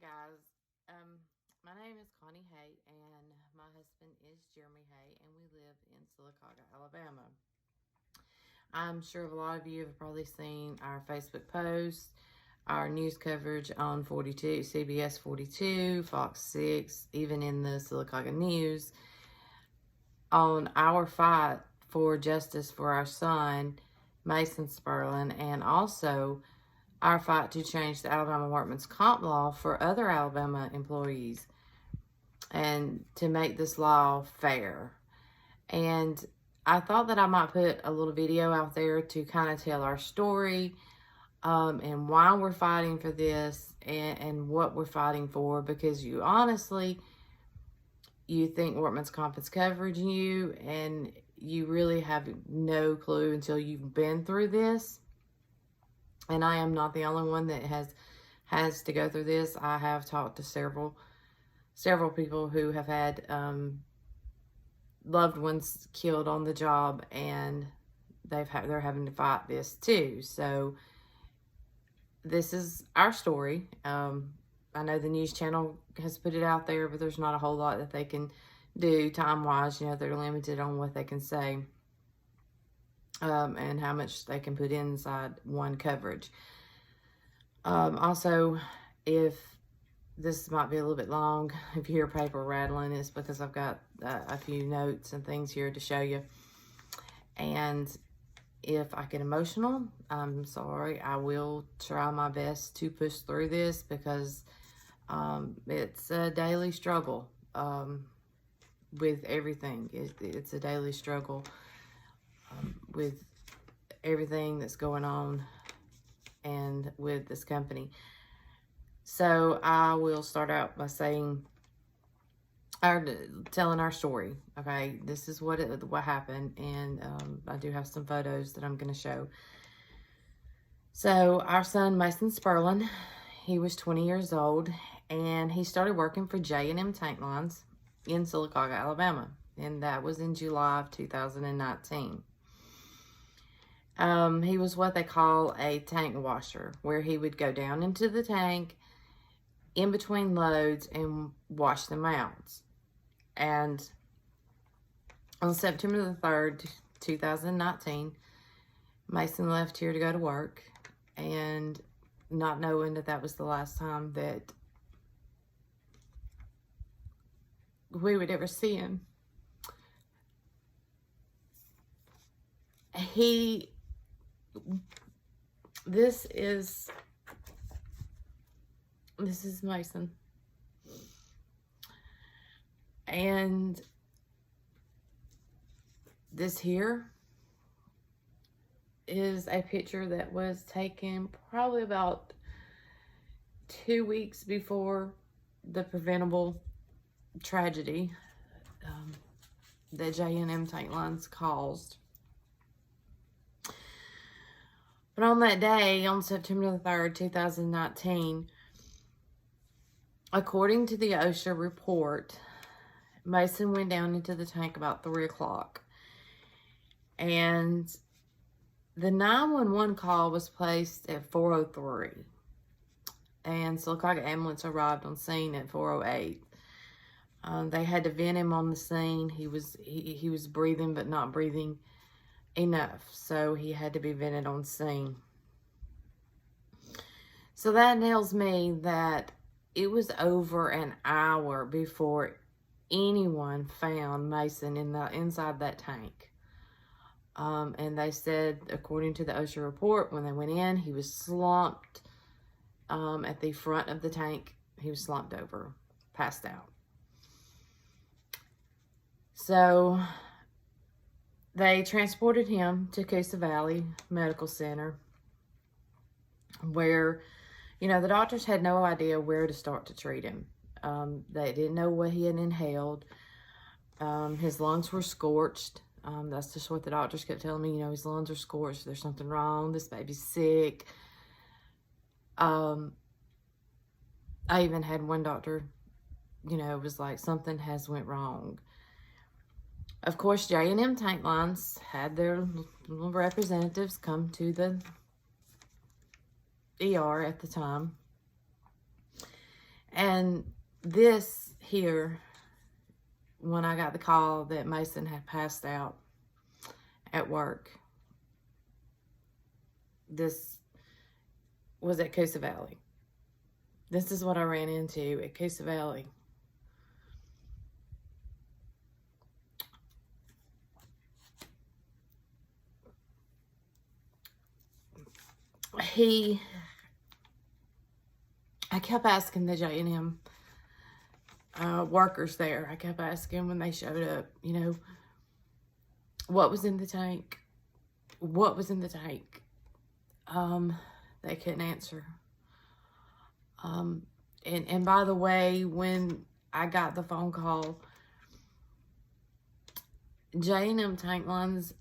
guys, my name is Connie Hay and my husband is Jeremy Hay, and we live in Sylacauga, Alabama. I'm sure a lot of you have probably seen our Facebook posts, our news coverage on 42, CBS 42, Fox 6, even in the Sylacauga News, on our fight for justice for our son, Mason Spurlin, and also our fight to change the Alabama workman's comp law for other Alabama employees and to make this law fair. And I thought that I might put a little video out there to kind of tell our story and why we're fighting for this and what we're fighting for, because you think workman's comp is covering you, and you really have no clue until you've been through this. And I am not the only one that has to go through this. I have talked to several people who have had loved ones killed on the job, and they're having to fight this too. So this is our story. I know the news channel has put it out there, but there's not a whole lot that they can do time-wise. You know, they're limited on what they can say. And how much they can put inside one coverage. Also, if this might be a little bit long, if you hear paper rattling, it's because I've got a few notes and things here to show you. And if I get emotional, I'm sorry. I will try my best to push through this, because it's a daily struggle with everything. It's a daily struggle with everything that's going on and with this company. So I will start out by telling our story. Okay, this is what happened, and I do have some photos that I'm going to show. So our son, Mason Spurlin, he was 20 years old, and he started working for J&M Tank Lines in Sylacauga, Alabama, and that was in July of 2019. He was what they call a tank washer, where he would go down into the tank in between loads and wash them out. And on September the 3rd, 2019, Mason left here to go to work, and not knowing that that was the last time that we would ever see him. This is Mason, and this here is a picture that was taken probably about 2 weeks before the preventable tragedy that J&M Tank Lines caused. But on that day, on September the 3rd, 2019, according to the OSHA report, Mason went down into the tank about 3 o'clock. And the 911 call was placed at 4:03. And Sylacauga ambulance arrived on scene at 4:08. They had to vent him on the scene. He was breathing, but not breathing enough, so he had to be vented on scene. So that tells me that it was over an hour before anyone found Mason inside that tank. And they said, according to the OSHA report, when they went in, he was slumped at the front of the tank. He was slumped over, passed out. So they transported him to Coosa Valley Medical Center, where, you know, the doctors had no idea where to start to treat him. They didn't know what he had inhaled. His lungs were scorched. That's just what the doctors kept telling me. You know, his lungs are scorched. There's something wrong. This baby's sick. I even had one doctor, you know, was like, something has went wrong. Of course, J&M Tank Lines had their little representatives come to the ER at the time. And this here, when I got the call that Mason had passed out at work, this was at Coosa Valley. This is what I ran into at Coosa Valley. I kept asking the J&M workers there, I kept asking when they showed up, you know, what was in the tank? What was in the tank? They couldn't answer. And by the way, when I got the phone call, J&M Tank Lines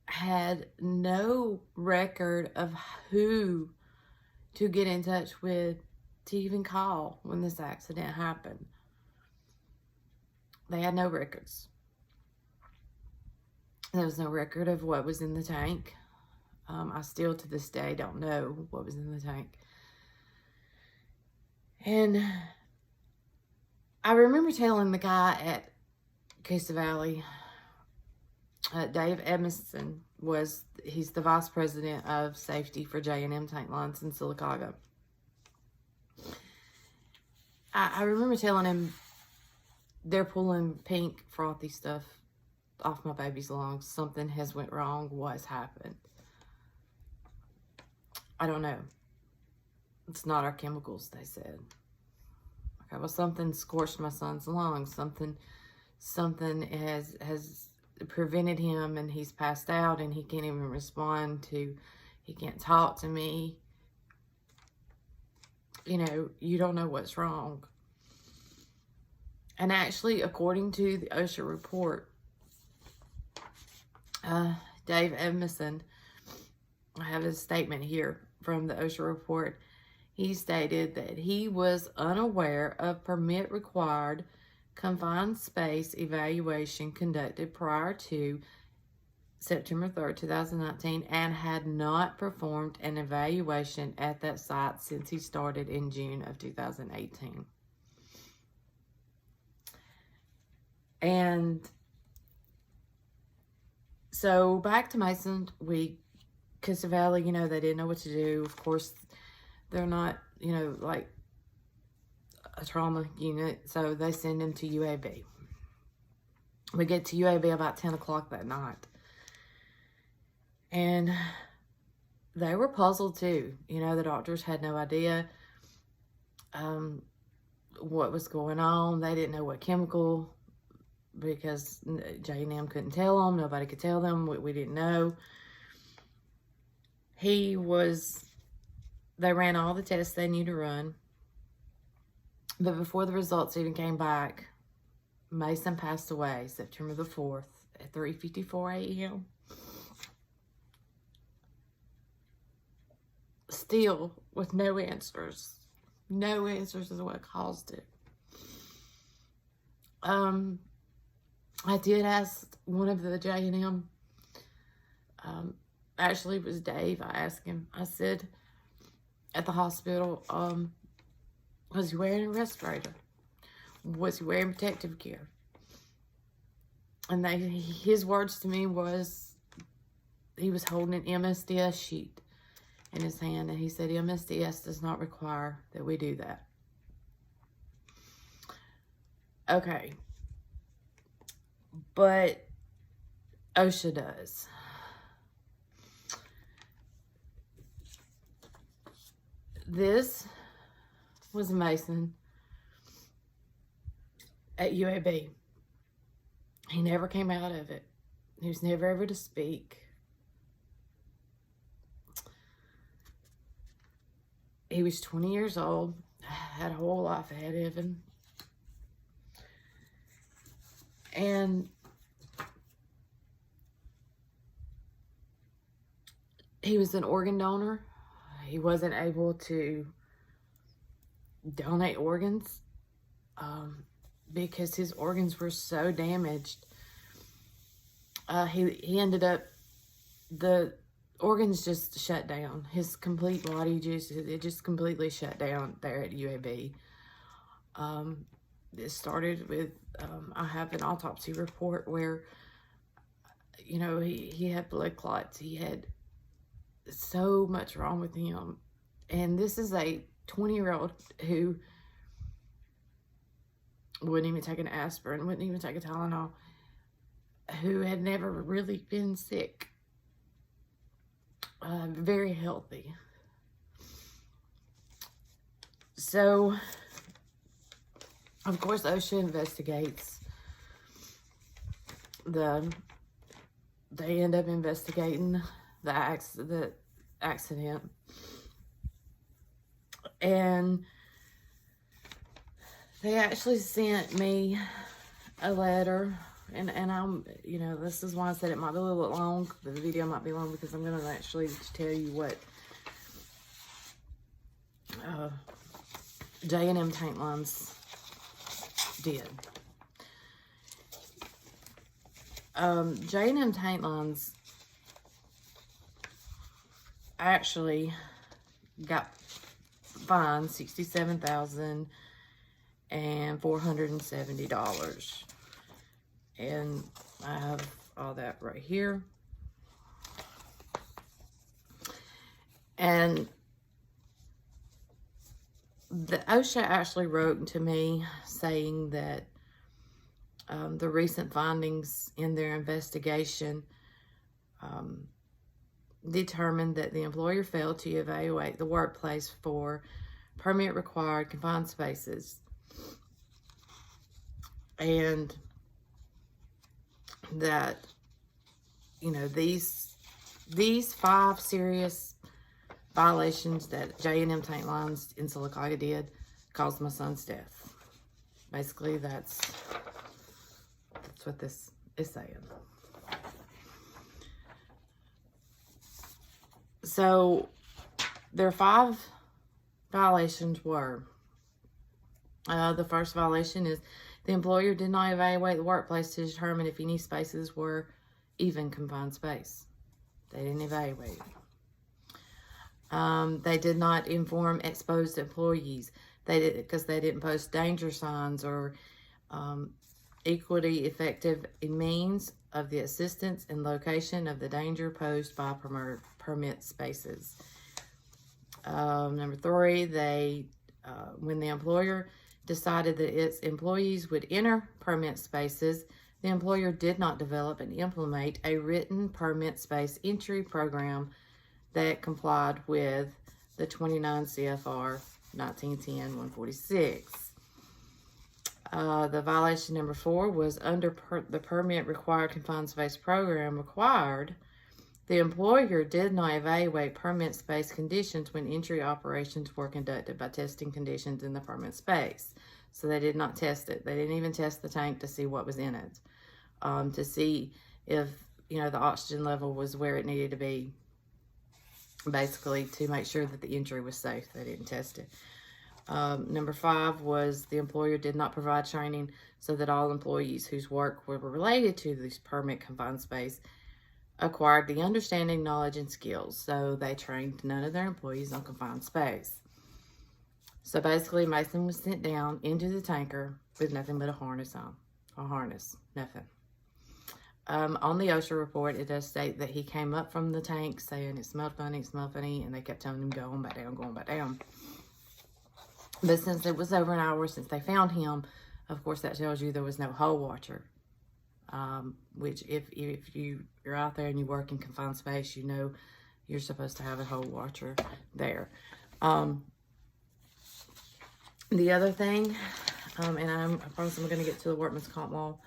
had no record of who to get in touch with to even call when this accident happened. They had no records. There was no record of what was in the tank. I still to this day don't know what was in the tank. And I remember telling the guy at Coosa Valley, Dave Edmondson, he's the vice president of safety for J&M Tank Lines in Sylacauga. I remember telling him, they're pulling pink frothy stuff off my baby's lungs. Something has went wrong. What's happened? I don't know. It's not our chemicals, they said. Okay, well, something scorched my son's lungs. Something has prevented him, and he's passed out, and he can't even respond to, he can't talk to me. You know, you don't know what's wrong. And actually, according to the OSHA report, Dave Edmondson, I have a statement here from the OSHA report. He stated that he was unaware of permit required confined space evaluation conducted prior to September 3rd, 2019, and had not performed an evaluation at that site since he started in June of 2018. And so back to Mason, Coosa Valley, you know, they didn't know what to do. Of course, they're not, you know, like a trauma unit, so they send him to UAB. We get to UAB about 10 o'clock that night. And they were puzzled too. You know, the doctors had no idea what was going on. They didn't know what chemical, because J&M couldn't tell them. Nobody could tell them. We didn't know. They ran all the tests they knew to run. But before the results even came back, Mason passed away September the 4th at 3:54 a.m. Still with no answers. No answers as to what caused it. I did ask one of the J&M, actually it was Dave. I asked him, I said, at the hospital, was he wearing a respirator? Was he wearing protective gear? And his words to me was, he was holding an MSDS sheet in his hand, and he said, MSDS does not require that we do that. Okay. But OSHA does. This was Mason at UAB. He never came out of it. He was never able to speak. He was 20 years old, had a whole life ahead of him. And he was an organ donor. He wasn't able to donate organs because his organs were so damaged. He ended up, the organs just shut down. His complete body just completely shut down there at UAB. It started with, I have an autopsy report where, you know, he had blood clots. He had so much wrong with him. And this is a 20-year-old who wouldn't even take an aspirin, wouldn't even take a Tylenol, who had never really been sick. Very healthy. So, of course, OSHA investigates. They end up investigating the accident. And they actually sent me a letter. And I'm, you know, this is why I said it might be a little bit long. The video might be long because I'm going to actually tell you what J&M Tank Lines did. J&M Tank Lines actually got fined $67,470. And I have all that right here. And the OSHA actually wrote to me saying that the recent findings in their investigation determined that the employer failed to evaluate the workplace for permit-required confined spaces. And that, you know, these 5 serious violations that J&M Tank Lines in Sylacauga did caused my son's death. Basically, that's what this is saying. So, their 5 violations were, the first violation is the employer did not evaluate the workplace to determine if any spaces were even confined space. They didn't evaluate. They did not inform exposed employees because they didn't post danger signs or equally effective means of the assistance and location of the danger posed by permit spaces. Number 3, when the employer decided that its employees would enter permit spaces, the employer did not develop and implement a written permit space entry program that complied with the 29 CFR 1910-146. The violation number 4 was under the permit required confined space program required, the employer did not evaluate permit space conditions when entry operations were conducted by testing conditions in the permit space. So they did not test it. They didn't even test the tank to see what was in it, to see if, you know, the oxygen level was where it needed to be, basically to make sure that the entry was safe. They didn't test it. Number 5 was the employer did not provide training so that all employees whose work were related to this permit confined space acquired the understanding, knowledge, and skills. So they trained none of their employees on confined space. So basically, Mason was sent down into the tanker with nothing but a harness on. A harness, nothing. On the OSHA report, it does state that he came up from the tank saying it smelled funny, and they kept telling him going back down, going back down. But since it was over an hour since they found him, of course, that tells you there was no hole watcher. Which if you're out there and you work in confined space, you know you're supposed to have a hole watcher there. The other thing, and I promise I'm going to get to the workman's comp law.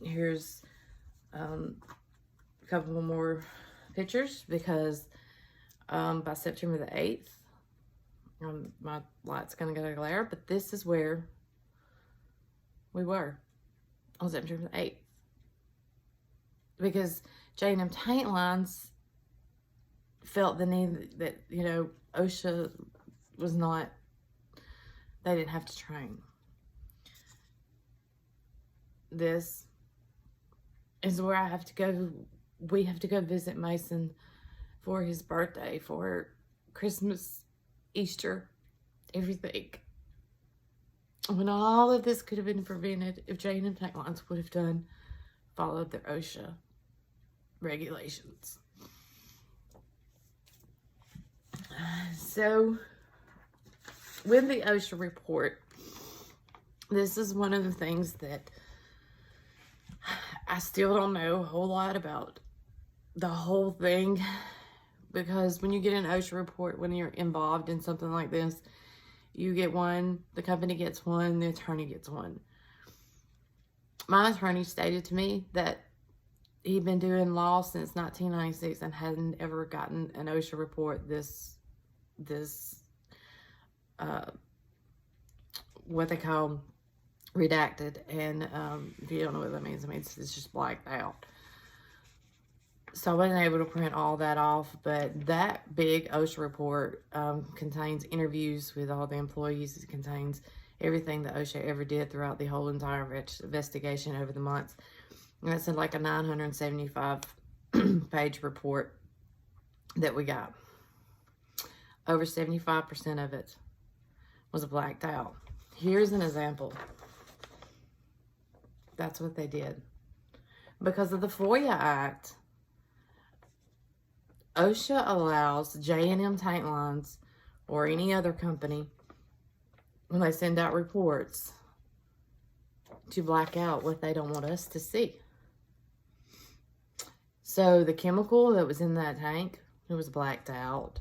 Here's a couple more pictures because by September the 8th, my light's going to go to glare, but this is where we were on September the 8th. Because J&M Tank Lines felt the need that, you know, OSHA was not, they didn't have to train. This is where I have to go we have to go visit Mason for his birthday, for Christmas, Easter, everything. When all of this could have been prevented if J&M Tank Lines would have followed their OSHA regulations. So, with the OSHA report, this is one of the things that I still don't know a whole lot about the whole thing, because when you get an OSHA report, when you're involved in something like this, you get one, the company gets one, the attorney gets one. My attorney stated to me that he'd been doing law since 1996 and hadn't ever gotten an OSHA report what they call redacted. And if you don't know what that means, it's just blacked out. So I wasn't able to print all that off, but that big OSHA report contains interviews with all the employees. It contains everything that OSHA ever did throughout the whole entire investigation over the months. And it's like a 975 page report that we got. Over 75% of it was blacked out. Here's an example. That's what they did. Because of the FOIA Act, OSHA allows J&M Tank Lines or any other company, when they send out reports, to black out what they don't want us to see. So the chemical that was in that tank, it was blacked out.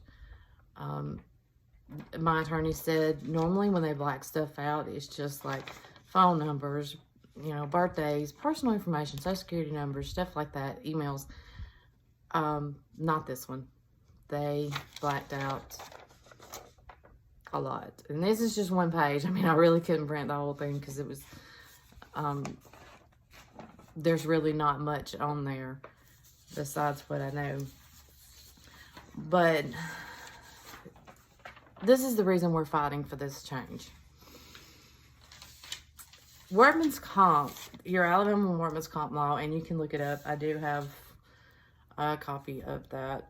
My attorney said normally when they black stuff out, it's just like phone numbers, you know, birthdays, personal information, social security numbers, stuff like that, emails. Not this one. They blacked out a lot. And this is just one page. I mean, I really couldn't print the whole thing because it was, there's really not much on there besides what I know. But this is the reason we're fighting for this change. Workman's comp, your Alabama workman's comp law, and you can look it up. I do have a copy of that.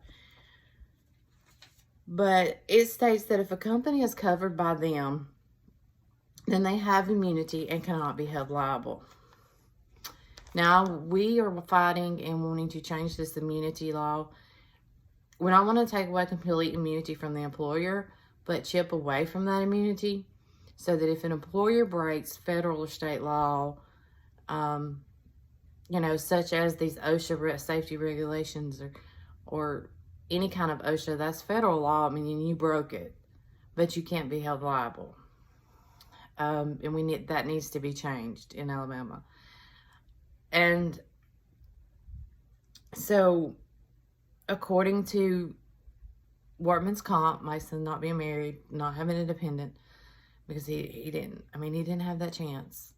But it states that if a company is covered by them, then they have immunity and cannot be held liable. Now, we are fighting and wanting to change this immunity law. We don't want to take away complete immunity from the employer, but chip away from that immunity so that if an employer breaks federal or state law, you know, such as these OSHA safety regulations or any kind of OSHA, that's federal law. I mean, you broke it, but you can't be held liable. And that needs to be changed in Alabama. And so, according to workman's comp, Mason not being married, not having a dependent, because he didn't have that chance.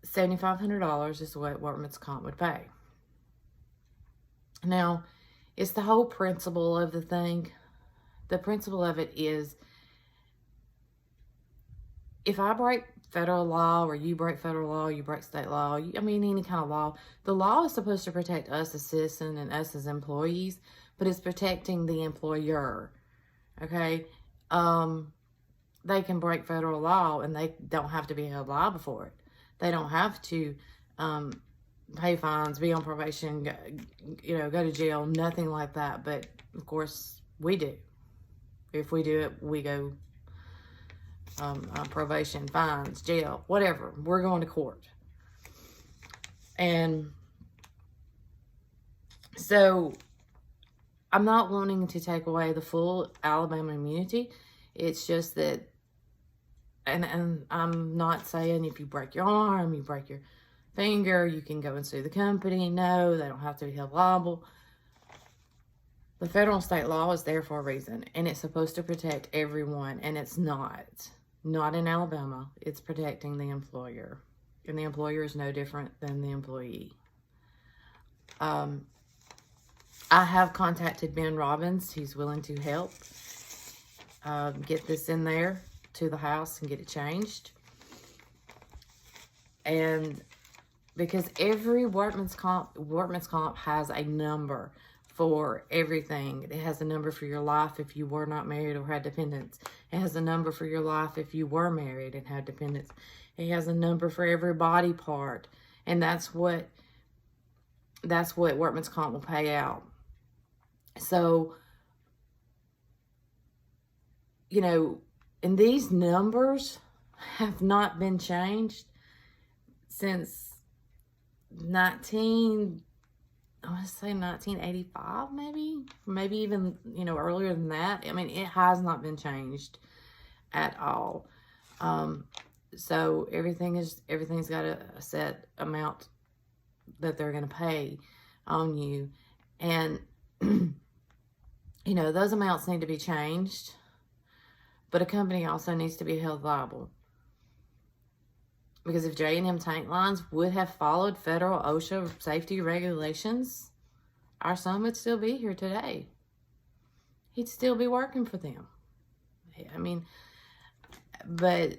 $7,500 is what workman's comp would pay. Now, it's the whole principle of the thing. The principle of it is, if I break federal law, or you break federal law, you break state law, any kind of law, the law is supposed to protect us as citizens and us as employees, but it's protecting the employer, okay? They can break federal law and they don't have to be held liable for it. They don't have to pay fines, be on probation, go to jail, nothing like that. But, of course, we do. If we do it, we go probation, fines, jail, whatever. We're going to court. And so I'm not wanting to take away the full Alabama immunity. It's just that, and I'm not saying if you break your arm, you break your finger, you can go and sue the company. No, they don't have to be held liable. The federal and state law is there for a reason, and it's supposed to protect everyone, and it's not. Not in Alabama. It's protecting the employer, and the employer is no different than the employee. I have contacted Ben Robbins. He's willing to help get this in there to the house and get it changed. And because every workman's comp has a number for everything. It has a number for your life if you were not married or had dependents. It has a number for your life if you were married and had dependents. It has a number for every body part, and that's what workman's comp will pay out. So, you know, and these numbers have not been changed since I want to say 1985, maybe even, you know, earlier than that. I mean, it has not been changed at all. So everything's got a set amount that they're going to pay on you. And, you know, those amounts need to be changed, but a company also needs to be held liable. Because if J&M Tank Lines would have followed federal OSHA safety regulations, our son would still be here today. He'd still be working for them. I mean, but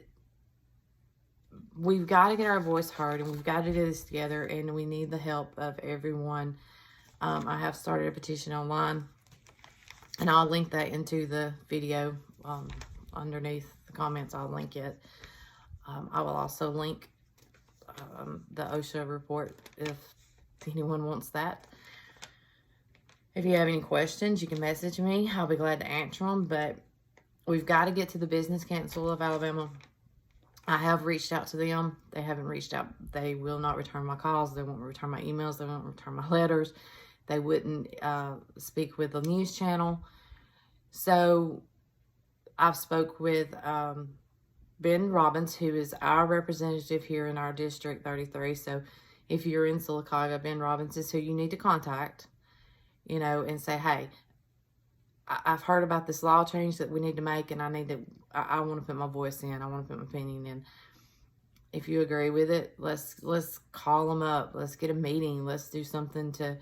we've got to get our voice heard, and we've got to do this together, and we need the help of everyone. I have started a petition online, and I'll link that into the video underneath the comments. I'll link it. I will also link the OSHA report if anyone wants that. If you have any questions, you can message me. I'll be glad to answer them. But we've got to get to the Business Council of Alabama. I have reached out to them. They haven't reached out. They will not return my calls. They won't return my emails. They won't return my letters. They wouldn't speak with the news channel. So I've spoke with Ben Robbins, who is our representative here in our District 33. So if you're in Sylacauga, Ben Robbins is who you need to contact, you know, and say, hey, I've heard about this law change that we need to make, and I want to put my voice in. I want to put my opinion in. If you agree with it, let's call them up. Let's get a meeting. Let's do something to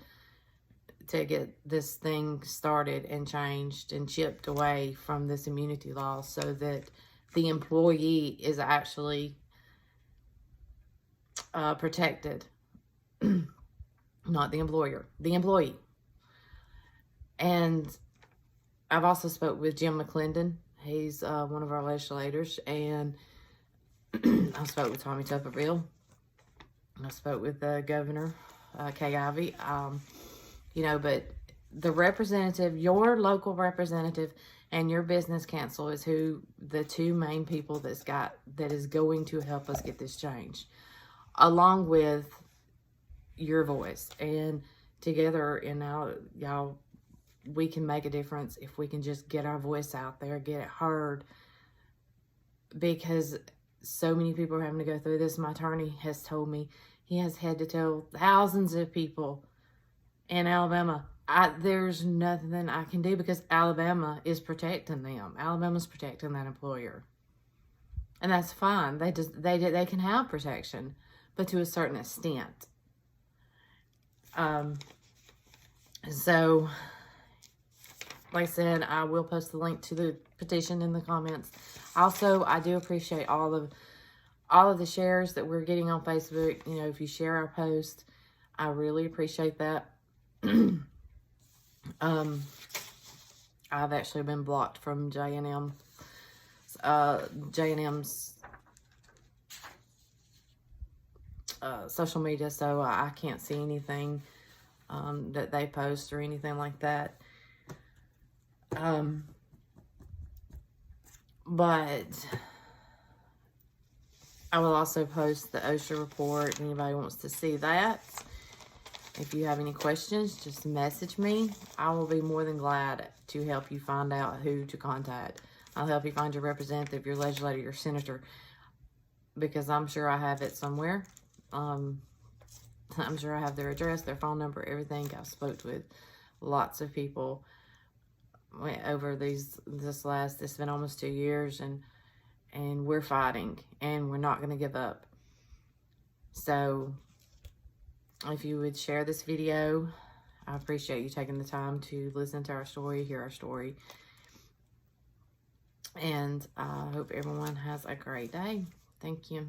get this thing started and changed and chipped away from this immunity law, so that the employee is actually protected, not the employer, the employee. And I've also spoke with Jim McClendon. He's one of our legislators, and I spoke with Tommy Tuberville. I spoke with the governor, Kay Ivey. You know, but the representative, your local representative, and your business council is who the two main people that is going to help us get this change, along with your voice. And together, you know, y'all, we can make a difference if we can just get our voice out there, get it heard, because so many people are having to go through this. My attorney has told me he has had to tell thousands of people in Alabama, there's nothing I can do, because Alabama is protecting them. Alabama's protecting that employer, and that's fine. They can have protection, but to a certain extent. So, like I said, I will post the link to the petition in the comments. Also, I do appreciate all of the shares that we're getting on Facebook. You know, if you share our post, I really appreciate that. I've actually been blocked from J&M's social media, so I can't see anything that they post or anything like that. But I will also post the OSHA report. Anybody wants to see that. If you have any questions, just message me. I will be more than glad to help you find out who to contact. I'll help you find your representative, your legislator, your senator, because I'm sure I have it somewhere. I'm sure I have their address, their phone number, everything. I've spoke with lots of people over it's been almost 2 years, and we're fighting, and we're not going to give up. So if you would share this video, I appreciate you taking the time to listen to our story, hear our story. And I hope everyone has a great day. Thank you.